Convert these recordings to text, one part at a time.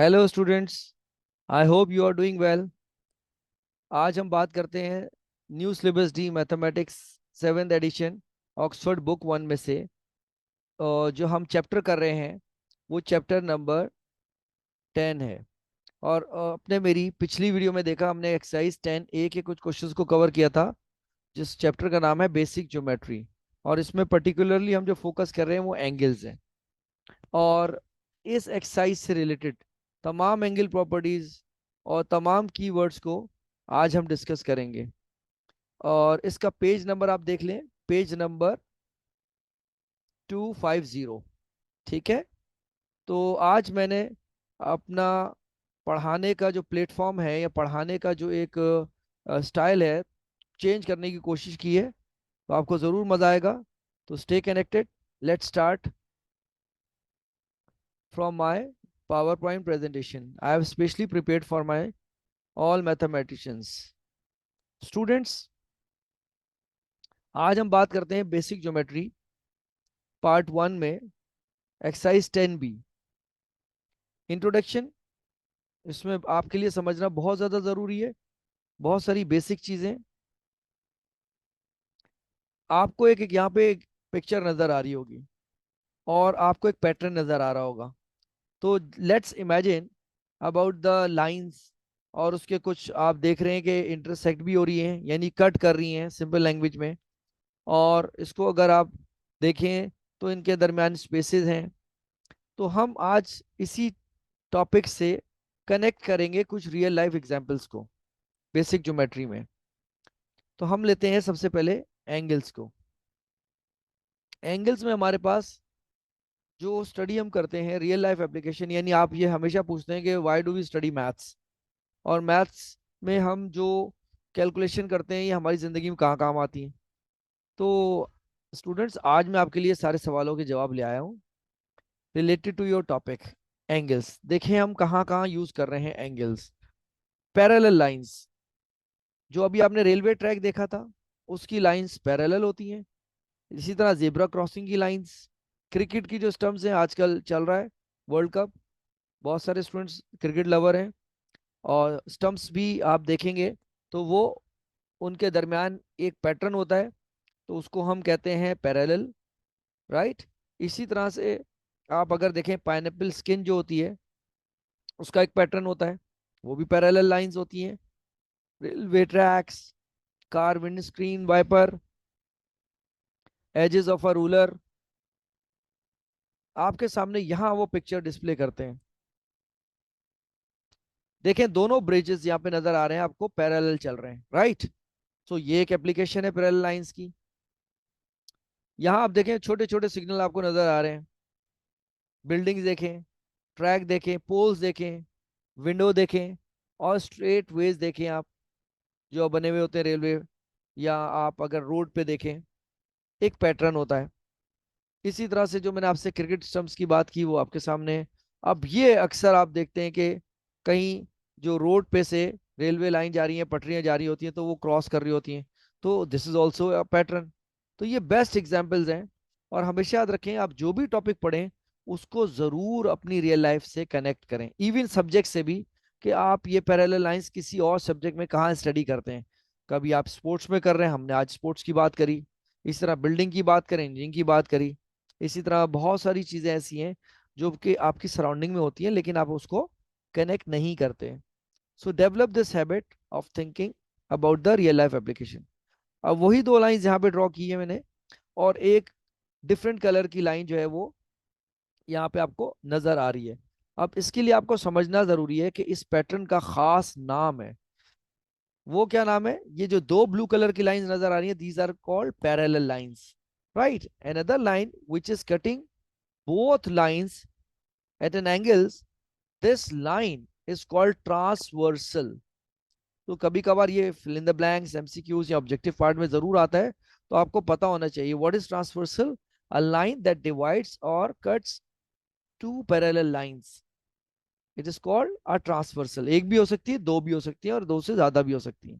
Hello students, I hope you are doing well. आज हम बात करते हैं new syllabus D mathematics seventh edition Oxford book one में से। जो हम चैप्टर कर रहे हैं वो चैप्टर नंबर 10 है। और अपने मेरी पिछली वीडियो में देखा हमने एक्सरसाइज 10A के कुछ क्वेश्चंस को कवर किया था, जिस चैप्टर का नाम है बेसिक ज्योमेट्री। और इसमें पर्टिकुलरली हम जो फोकस कर रहे हैं वो एंगल्स हैं। और इस एक्सरसाइज से रिलेटेड तमाम एंगल प्रॉपर्टीज और तमाम कीवर्ड्स को आज हम डिस्कस करेंगे। और इसका पेज नंबर आप देख लें, पेज नंबर 250। ठीक है। तो आज मैंने अपना पढ़ाने का जो प्लेटफॉर्म है या पढ़ाने का जो एक स्टाइल है चेंज करने की कोशिश की है। तो आपको ज़रूर मज़ा आएगा। तो stay connected. Let's start from my PowerPoint presentation. I have specially prepared for my all mathematicians. Students, आज हम बात करते हैं बेसिक ज्योमेट्री पार्ट वन में एक्सरसाइज 10B इंट्रोडक्शन। इसमें आपके लिए समझना बहुत ज़्यादा ज़रूरी है, बहुत सारी बेसिक चीज़ें। आपको एक यहाँ पे एक पिक्चर नज़र आ रही होगी और आपको एक पैटर्न नज़र आ रहा होगा। तो let's imagine about the lines. और उसके कुछ आप देख रहे हैं कि इंटरसेक्ट भी हो रही हैं, यानी कट कर रही हैं सिंपल लैंग्वेज में। और इसको अगर आप देखें तो इनके दरमियान स्पेसेस हैं। तो हम आज इसी टॉपिक से कनेक्ट करेंगे कुछ रियल लाइफ एग्जांपल्स को बेसिक ज्योमेट्री में। तो हम लेते हैं सबसे पहले एंगल्स को। एंगल्स में हमारे पास जो स्टडी हम करते हैं रियल लाइफ एप्लीकेशन, यानी आप ये हमेशा पूछते हैं कि why do we study maths. और मैथ्स में हम जो कैलकुलेशन करते हैं ये हमारी ज़िंदगी में कहाँ काम आती हैं। तो स्टूडेंट्स, आज मैं आपके लिए सारे सवालों के जवाब ले आया हूँ related to your topic angles. देखें हम कहाँ कहाँ यूज कर रहे हैं एंगल्स। पैरेलल लाइंस, जो अभी आपने रेलवे ट्रैक देखा था उसकी लाइंस पैरेलल होती हैं। इसी तरह जेब्रा क्रॉसिंग की लाइंस, क्रिकेट की जो स्टंप्स हैं, आजकल चल रहा है वर्ल्ड कप, बहुत सारे स्टूडेंट्स क्रिकेट लवर हैं। और स्टंप्स भी आप देखेंगे तो वो उनके दरमियान एक पैटर्न होता है, तो उसको हम कहते हैं पैरेलल, राइट। इसी तरह से आप अगर देखें पाइनएप्पल स्किन जो होती है उसका एक पैटर्न होता है, वो भी पैरेलल लाइंस होती हैं। Railway tracks, car windscreen wiper, edges of a ruler, आपके सामने यहाँ वो पिक्चर डिस्प्ले करते हैं। देखें दोनों ब्रिजेस यहाँ पे नजर आ रहे हैं आपको, पैरेलल चल रहे हैं, राइट। सो ये एक एप्लीकेशन है पैरेलल लाइंस की। यहाँ आप देखें छोटे छोटे सिग्नल आपको नजर आ रहे हैं। बिल्डिंग्स देखें, ट्रैक देखें, पोल्स देखें, विंडो देखें, और स्ट्रेट वेज देखें आप जो बने हुए होते हैं रेलवे। या आप अगर रोड पे देखें एक पैटर्न होता है। इसी तरह से जो मैंने आपसे क्रिकेट स्टंप्स की बात की वो आपके सामने है। अब ये अक्सर आप देखते हैं कि कहीं जो रोड पे से रेलवे लाइन जा रही है, पटरियां जा रही होती हैं, तो वो क्रॉस कर रही होती हैं। तो this is also a pattern. तो ये बेस्ट एग्जाम्पल्स हैं। और हमेशा याद रखें, आप जो भी टॉपिक पढ़ें उसको ज़रूर अपनी रियल लाइफ से कनेक्ट करें, इवन सब्जेक्ट से भी। कि आप ये पैरेलल लाइंस किसी और सब्जेक्ट में कहाँ स्टडी करते हैं। कभी आप स्पोर्ट्स में कर रहे हैं, हमने आज स्पोर्ट्स की बात करी। इस तरह बिल्डिंग की बात करें, इंजीनियरिंग की बात करी। इसी तरह बहुत सारी चीज़ें ऐसी हैं जो कि आपकी सराउंडिंग में होती हैं लेकिन आप उसको कनेक्ट नहीं करते। सो develop this habit of thinking about the real life application. अब वही दो लाइंस यहाँ पे ड्रॉ की है मैंने, और एक डिफरेंट कलर की लाइन जो है वो यहाँ पे आपको नजर आ रही है। अब इसके लिए आपको समझना जरूरी है कि इस पैटर्न का खास नाम है। वो क्या नाम है? ये जो दो ब्लू कलर की लाइंस नजर आ रही है, these are called parallel lines, right. Another line which is cutting both lines at an angles, this line is called transversal. तो कभी कभार ये fill in the blanks MCQs या ऑब्जेक्टिव पार्ट में जरूर आता है, तो आपको पता होना चाहिए what is transversal. A line that divides और cuts two parallel lines, it is called a transversal. एक भी हो सकती है, दो भी हो सकती है, और दो से ज्यादा भी हो सकती है।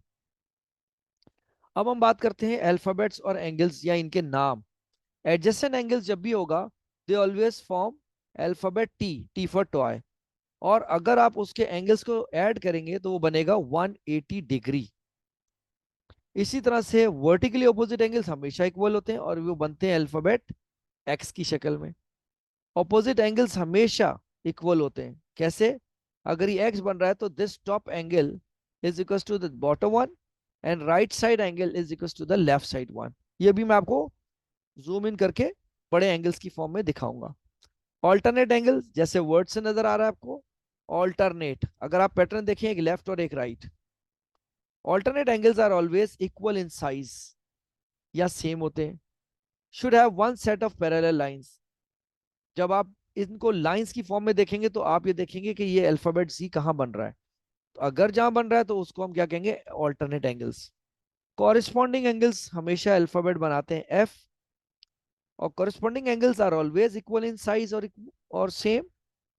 अब हम बात करते हैं अल्फाबेट्स और एंगल्स या इनके नाम। एडजेसेंट एंगल्स जब भी होगा, दे always form alphabet T, T for toy. और अगर आप उसके एंगल्स को ऐड करेंगे तो वो बनेगा 180 डिग्री। इसी तरह से वर्टिकली ऑपोजिट एंगल्स हमेशा इक्वल होते हैं और वो बनते हैं अल्फाबेट एक्स की शक्ल में। ऑपोजिट एंगल्स हमेशा इक्वल होते हैं। कैसे? अगर ये एक्स बन रहा है तो this top angle is equal to the bottom one and right side angle is equal to the left side one. ये भी मैं आपको जूम इन करके बड़े एंगल्स की फॉर्म में दिखाऊंगा। ऑल्टरनेट एंगल्स जैसे वर्ड से नजर आ रहा है आपको, ऑल्टरनेट, अगर आप पैटर्न देखें एक लेफ्ट और एक right, alternate angles are always equal in size या सेम होते हैं। Should have one set of parallel lines. जब आप इनको लाइंस की फॉर्म में देखेंगे तो आप ये देखेंगे कि ये अल्फाबेट सी कहाँ बन रहा है। तो अगर जहां बन रहा है तो उसको हम क्या कहेंगे? Alternate angles. कॉरिस्पॉन्डिंग एंगल्स हमेशा अल्फाबेट बनाते हैं एफ, और corresponding angles are always equal in size और same.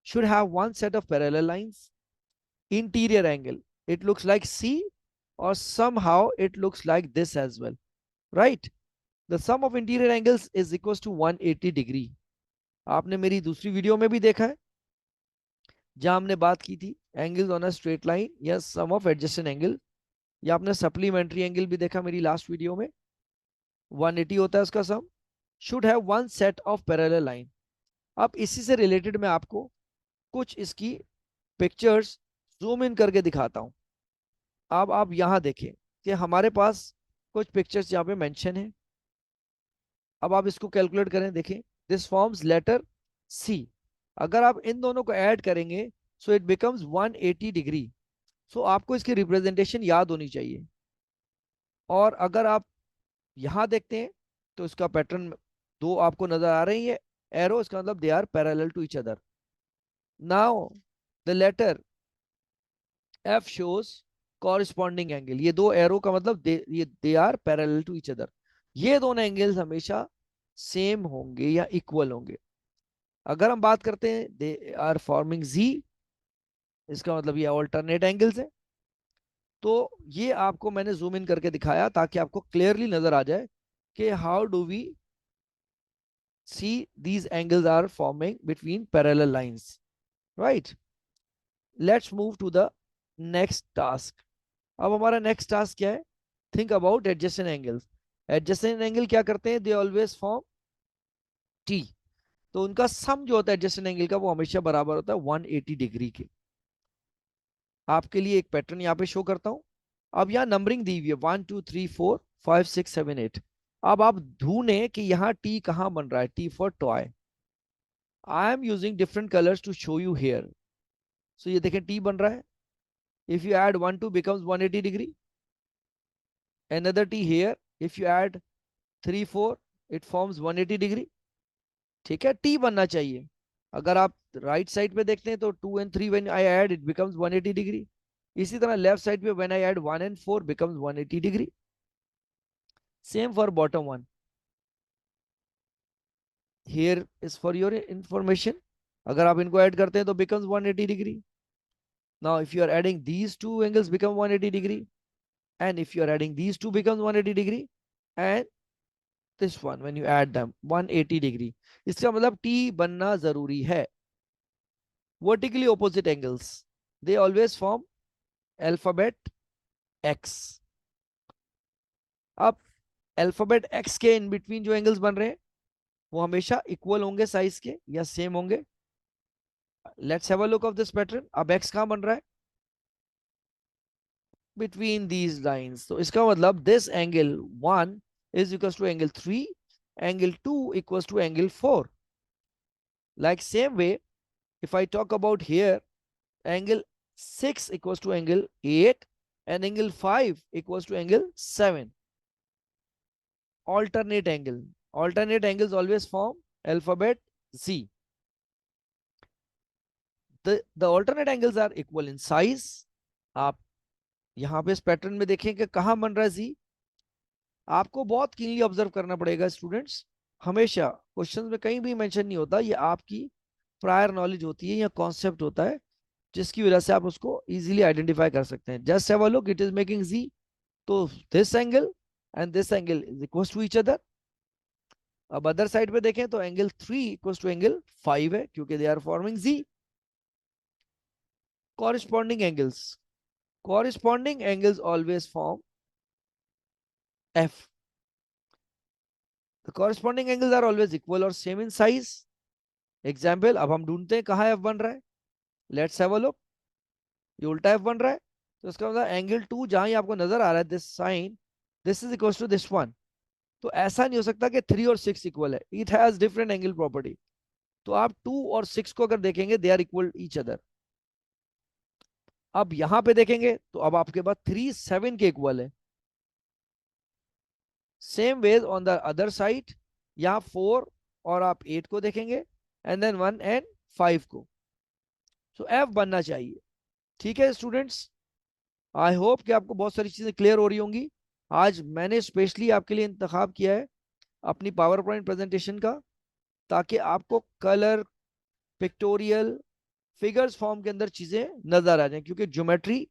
Should have one set of parallel lines. Interior angle, it looks like C or somehow it looks like this as well, right? The sum of interior angles is equals to 180 degree। आपने मेरी दूसरी video में भी देखा है जहां हमने बात की थी angles on a straight line या सम ऑफ एडजेसेंट एंगल, या आपने सप्लीमेंट्री एंगल भी देखा मेरी लास्ट वीडियो में, 180 होता है उसका sum. Should have one set of parallel line. अब इसी से रिलेटेड मैं आपको कुछ इसकी पिक्चर्स जूम इन करके दिखाता हूं। अब आप यहां देखें कि हमारे पास कुछ पिक्चर्स यहाँ पे मेंशन है। अब आप इसको कैलकुलेट करें, देखें दिस फॉर्म्स लेटर सी। अगर आप इन दोनों को ऐड करेंगे सो इट बिकम्स 180 डिग्री। सो आपको इसकी रिप्रेजेंटेशन याद होनी चाहिए। और अगर आप यहां देखते हैं तो इसका पैटर्न दो आपको नजर आ रही है एरो, इसका मतलब they are parallel to each other. Now the letter F shows corresponding angle. ये दो एरो का मतलब they are parallel to each other. ये दोनों एंगल्स हमेशा सेम होंगे या इक्वल होंगे। अगर हम बात करते हैं दे आर फॉर्मिंग जी, इसका मतलब ये ऑल्टरनेट एंगल्स है। तो ये आपको मैंने जूम इन करके दिखाया ताकि आपको क्लियरली नजर आ जाए कि how do we see these angles are forming between parallel lines, right? Let's move to the next task. अब हमारा नेक्स्ट टास्क क्या है? Think about adjacent angles. Adjacent angle क्या करते हैं? They always form T. तो उनका सम जो होता है एडजेसेंट एंगल का वो हमेशा बराबर होता है 180 डिग्री के। आपके लिए एक पैटर्न यहाँ पे शो करता हूं। अब यहाँ नंबरिंग दी हुई है 1 2 3 4 5 6 7 8। अब आप ढूंढें कि यहाँ टी कहाँ बन रहा है। T for toy. I am using different colours to show you here. So ये देखें टी बन रहा है। If you add 1 2 becomes 180 degree. another t here, if you add 3 4 it forms 180 degree. ठीक है, टी बनना चाहिए। अगर आप राइट साइड पे देखते हैं तो 2 and 3 when I add it becomes 180 degree. इसी तरह लेफ्ट साइड पे when I add 1 and 4 becomes 180 degree. Same for bottom one. here is for your information। अगर आप इनको ऐड करते हैं तो becomes 180 degree. now if you are adding these two angles become 180 degree, and if you are adding these two becomes 180 degree, and this one when you add them 180 degree. इसका मतलब T बनना जरूरी है। vertically opposite angles they always form alphabet x। अब alphabet x के in between जो angles बन रहे हैं वो हमेशा इक्वल होंगे साइज के या सेम होंगे। Let's have a look of this pattern. अब x कहां बन रहा है? Between these lines. तो इसका मतलब this angle 1 is equals to angle 3, angle 2 equals to angle 4। like same way if I talk about here, angle 6 equals to angle 8 and angle 5 equals to angle 7। alternate angle, alternate angles always form alphabet Z। the alternate angles are equal in size। आप यहां पे इस pattern में देखें कि कहां बन रहा है Z। आपको बहुत कीनली ऑब्जर्व करना पड़ेगा स्टूडेंट्स। हमेशा क्वेश्चंस में कहीं भी मेंशन नहीं होता, ये आपकी प्रायर नॉलेज होती है या कॉन्सेप्ट होता है जिसकी वजह से आप उसको इजीली आइडेंटिफाई कर सकते हैं। Just have a look, it is making Z। तो this angle and this angle is equal to each other. अब अदर साइड पे देखें तो एंगल 3 इक्वल टू एंगल 5 है क्योंकि they are forming Z। Corresponding angles always form F. The corresponding angles are always equal और same in size. Example, अब हम ढूंढते हैं कहाँ एफ बन रहा है. Let's have a look. ये उल्टा एफ बन रहा है. तो इसका मतलब एंगल टू जहां ही आपको नजर आ रहा है, this sign, this is equal to this one. तो ऐसा नहीं हो सकता कि 3 और 6 इक्वल है. It has different angle property. तो आप 2 और 6 को अगर देखेंगे, they are equal each other. अब यहां पे देखेंगे तो अब आपके पास 3 7 के इक्वल है. Same way on the other side, यहाँ 4 और आप 8 को देखेंगे, एंड देन 1 एंड 5 को. सो एफ बनना चाहिए. ठीक है स्टूडेंट्स, आई होप कि आपको बहुत सारी चीजें क्लियर हो रही होंगी. आज मैंने स्पेशली आपके लिए इंतखाब किया है अपनी पावर पॉइंट प्रेजेंटेशन का, ताकि आपको कलर, पिक्टोरियल, फिगर्स फॉर्म के अंदर चीजें नजर आ जाएं. क्योंकि ज्योमेट्री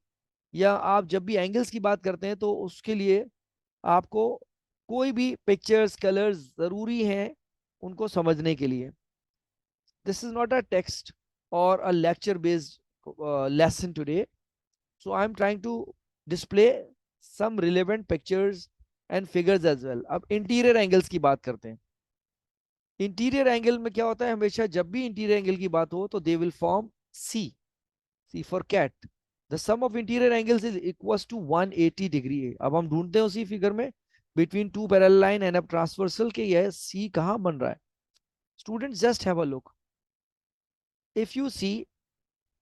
या आप जब भी एंगल्स की बात करते हैं तो उसके लिए आपको कोई भी पिक्चर्स, कलर्स जरूरी हैं उनको समझने के लिए. This is not a text और a lecture based lesson today. So I am trying to display some relevant pictures and figures as well. अब इंटीरियर एंगल्स की बात करते हैं. इंटीरियर एंगल में क्या होता है, हमेशा जब भी इंटीरियर एंगल की बात हो तो they will form C. C for cat. The sum of interior angles is equals to 180 degree. अब हम ढूंढते हैं उसी फिगर में between two parallel line and अब ट्रांसवर्सल के ये सी कहां बन रहा है. Students just have a look. If you see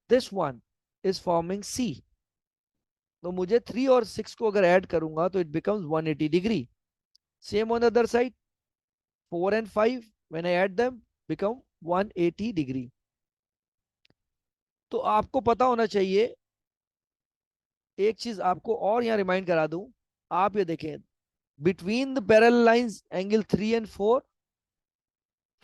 this one is forming C, तो मुझे 3 और 6 को अगर ऐड करूंगा तो it becomes 180 degree. Same on the other side, 4 and 5 when I add them become 180 degree. तो आपको पता होना चाहिए, एक चीज आपको और यहां रिमाइंड करा दूं. आप ये देखें, between the parallel lines angle 3 and 4,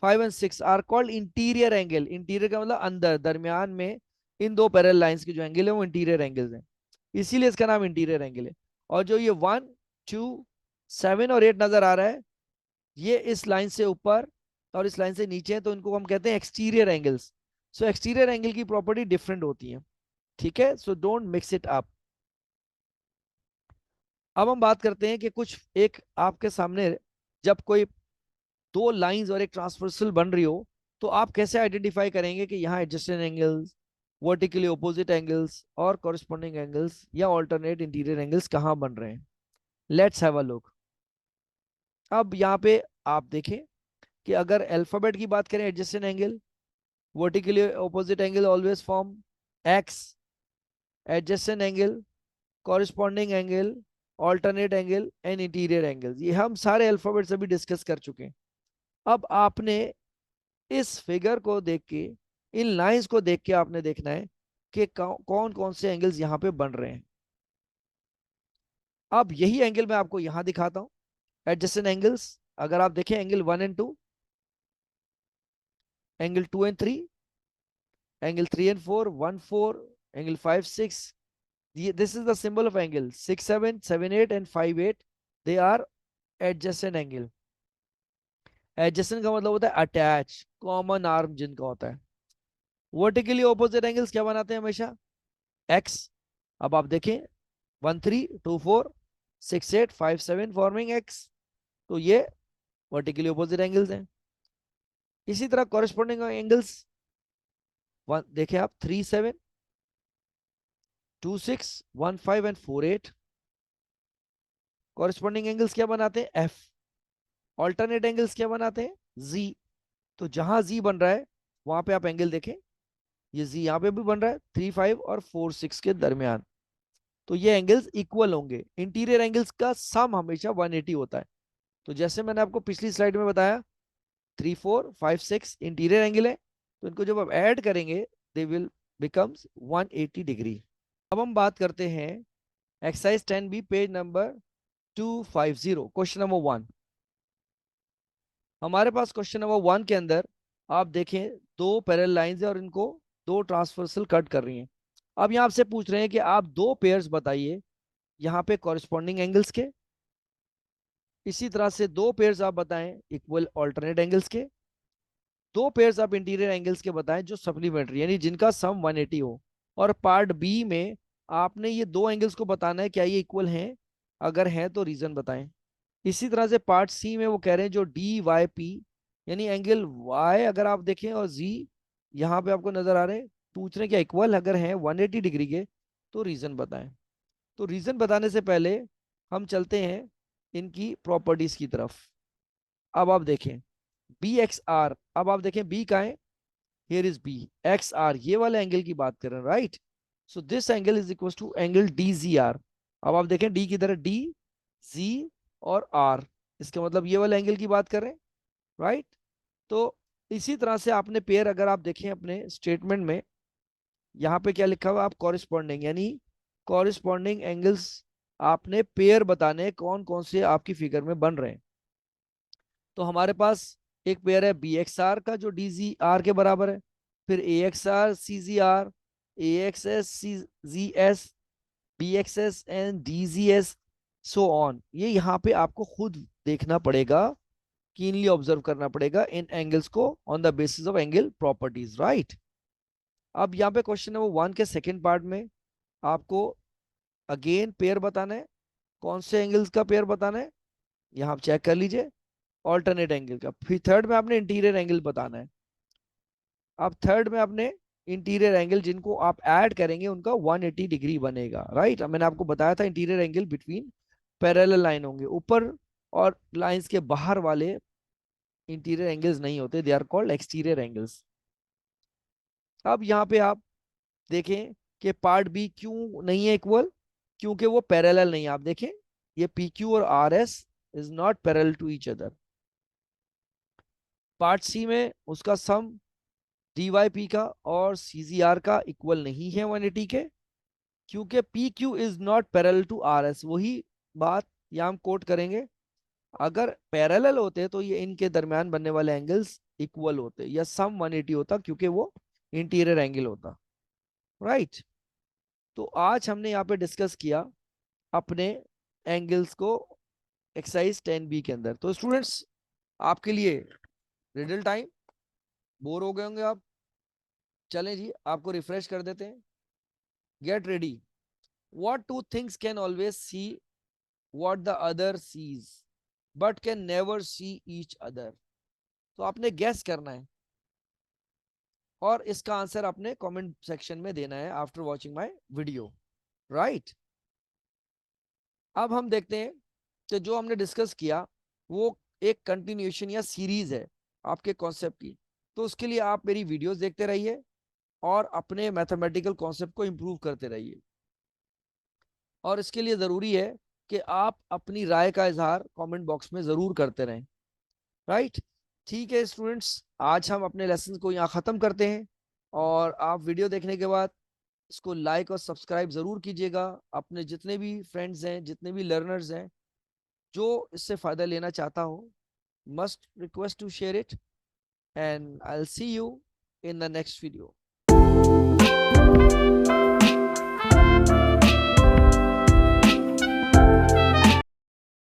5 and 6 are called interior angle. Interior का मतलब अंदर, दरमियान में इन दो पैरेलल लाइंस के जो एंगल है वो इंटीरियर एंगल्स हैं. इसीलिए इसका नाम इंटीरियर एंगल है. और जो ये 1 2 7 और 8 नजर आ रहा है, ये इस लाइन से ऊपर और इस लाइन से नीचे है, तो इनको हम कहते हैं एक्सटीरियर एंगल्स. सो एक्सटीरियर एंगल की प्रॉपर्टी डिफरेंट होती है. ठीक है, so don't mix it up. अब हम बात करते हैं कि कुछ एक आपके सामने जब कोई दो लाइंस और एक ट्रांसवर्सल बन रही हो, तो आप कैसे आइडेंटिफाई करेंगे कि यहाँ adjacent angles, vertically opposite angles और कॉरेस्पॉन्डिंग एंगल्स या ऑल्टरनेट इंटीरियर एंगल्स कहाँ बन रहे हैं. Let's have a look. अब यहाँ पे आप देखें कि अगर अल्फाबेट की बात करें, adjacent angle, vertically opposite angle always form x, adjacent angle, corresponding angle, alternate angle and interior angles, ये हम सारे अल्फाबेट्स अभी डिस्कस कर चुके हैं. अब आपने इस फिगर को देख के, इन लाइंस को देख के आपने देखना है कि कौन कौन से एंगल्स यहाँ पे बन रहे हैं. अब यही एंगल मैं आपको यहां दिखाता हूं. एडजेसेंट एंगल्स अगर आप देखें, angle 1 and 2, angle 2 and 3, angle 3 and 4, 1 4, angle 5 6. This is the symbol of angle 6 7 7 8 and 5 8. They are adjacent angle. Adjacent का मतलब होता है अटैच, कॉमन आर्म जिनका होता है. वर्टिकली ऑपोजिट एंगल्स क्या बनाते हैं हमेशा, एक्स. अब आप देखें 1 3 2 4 6 8 5 7 फॉर्मिंग एक्स. तो ये वर्टिकली ऑपोजिट एंगल्स हैं. इसी तरह कॉरेस्पॉन्डिंग एंगल्स देखें आप, 3 7 2 6 1 5 एंड 4 8. कॉरेस्पॉन्डिंग एंगल्स क्या बनाते हैं, एफ. ऑल्टरनेट एंगल्स क्या बनाते हैं, जी. तो जहां जी बन रहा है वहां पे आप एंगल देखें, ये जी यहाँ पे भी बन रहा है 3 5 और 4 6 के दरमियान. तो ये एंगल्स इक्वल होंगे. इंटीरियर एंगल्स का सम हमेशा 180 होता है. तो जैसे मैंने आपको पिछली स्लाइड में बताया, 3 4 5 6 इंटीरियर एंगल है, तो इनको जब आप ऐड करेंगे दे विल बिकम्स 180 डिग्री. अब हम बात करते हैं exercise 10B page number 250, question number 1. हमारे पास क्वेश्चन नंबर 1 के अंदर आप देखें, दो पैरेलल लाइंस है और इनको दो ट्रांसवर्सल कट कर रही हैं. अब यहाँ आपसे पूछ रहे हैं कि आप दो पेयर्स बताइए यहाँ पे कॉरेस्पॉन्डिंग एंगल्स के. इसी तरह से दो पेयर्स आप बताएं इक्वल ऑल्टरनेट एंगल्स के. दो पेयर्स आप इंटीरियर एंगल्स के बताएं जो सप्लीमेंट्री, यानी जिनका सम 180 हो. और पार्ट बी में आपने ये दो एंगल्स को बताना है क्या ये इक्वल हैं, अगर हैं तो रीजन बताएं। इसी तरह से पार्ट सी में वो कह रहे हैं जो डी वाई पी यानी एंगल वाई अगर आप देखें और जी यहाँ पे आपको नजर आ रहे हैं, पूछ रहे हैं क्या इक्वल अगर हैं 180 डिग्री के तो रीजन बताएं। तो रीजन बताने से पहले हम चलते हैं इनकी प्रॉपर्टीज की तरफ। अब आप देखें बी एक्स आर, अब आप देखें बी का है, here is B, X R ये वाले एंगल की बात कर रहे हैं, right. So this angle is equal to angle D G R. अब आप देखें डी की तरह डी जी और आर, इसका मतलब ये वाले एंगल की बात कर रहे हैं, राइट। तो इसी तरह से आपने पेयर अगर आप देखें अपने स्टेटमेंट में, यहाँ पे क्या लिखा हुआ आप कॉरिस्पॉन्डिंग यानी कॉरिस्पॉन्डिंग एंगल्स आपने पेयर बताने कौन कौन से आपकी फिगर में बन रहे हैं। तो हमारे पास एक पेयर है बी एक्स आर का जो डी जी आर के बराबर है, फिर A X R C G R, A X S C G S, B X S and D G S, so on. ये यहाँ पे आपको खुद देखना पड़ेगा, कीनली ऑब्जर्व करना पड़ेगा इन एंगल्स को on the basis of angle properties, right. अब यहाँ पे क्वेश्चन नंबर वन के सेकेंड पार्ट में आपको अगेन पेयर बताना है, कौन से एंगल्स का पेयर बताना है, यहाँ आप चेक कर लीजिए, ऑल्टरनेट एंगल का। फिर थर्ड में आपने इंटीरियर एंगल बताना है। अब थर्ड में आपने इंटीरियर एंगल जिनको आप ऐड करेंगे उनका 180 डिग्री बनेगा, राइट। अब मैंने आपको बताया था interior angle between parallel line होंगे, ऊपर और लाइंस के बाहर वाले इंटीरियर एंगल्स नहीं होते, they are called exterior angles. अब यहाँ पे आप देखें कि पार्ट बी क्यों नहीं है इक्वल, क्योंकि वो पैरेलल नहीं है। आप देखें ये पी क्यू और R S is not parallel to each other. Part C में उसका सम डी वाई पी का और सी जी आर का इक्वल नहीं है 180 के, क्योंकि P Q is not parallel to R S. वही बात यहाँ हम कोट करेंगे, अगर पैरेलल होते तो ये इनके दरमियान बनने वाले एंगल्स इक्वल होते या सम 180 होता, क्योंकि वो इंटीरियर एंगल होता, राइट। तो आज हमने यहाँ पे डिस्कस किया अपने एंगल्स को एक्सरसाइज 10B के अंदर। तो स्टूडेंट्स आपके लिए रिडल टाइम, बोर हो गए होंगे आप, चलें जी आपको रिफ्रेश कर देते हैं। Get ready. What two things can always see what the other sees but can never see each other. तो आपने गैस करना है और इसका आंसर आपने कमेंट सेक्शन में देना है after watching my video, right. अब हम देखते हैं कि जो हमने डिस्कस किया वो एक कंटिन्यूएशन या सीरीज है आपके कॉन्सेप्ट की। तो उसके लिए आप मेरी वीडियोस देखते रहिए और अपने मैथमेटिकल कॉन्सेप्ट को इम्प्रूव करते रहिए। और इसके लिए ज़रूरी है कि आप अपनी राय का इजहार कमेंट बॉक्स में ज़रूर करते रहें, राइट। ठीक है स्टूडेंट्स, आज हम अपने लेसन को यहाँ ख़त्म करते हैं और आप वीडियो देखने के बाद इसको लाइक और सब्सक्राइब ज़रूर कीजिएगा। अपने जितने भी फ्रेंड्स हैं, जितने भी लर्नर्स हैं, जो इससे फ़ायदा लेना चाहता हो, must request to share it and I will see you in the next video.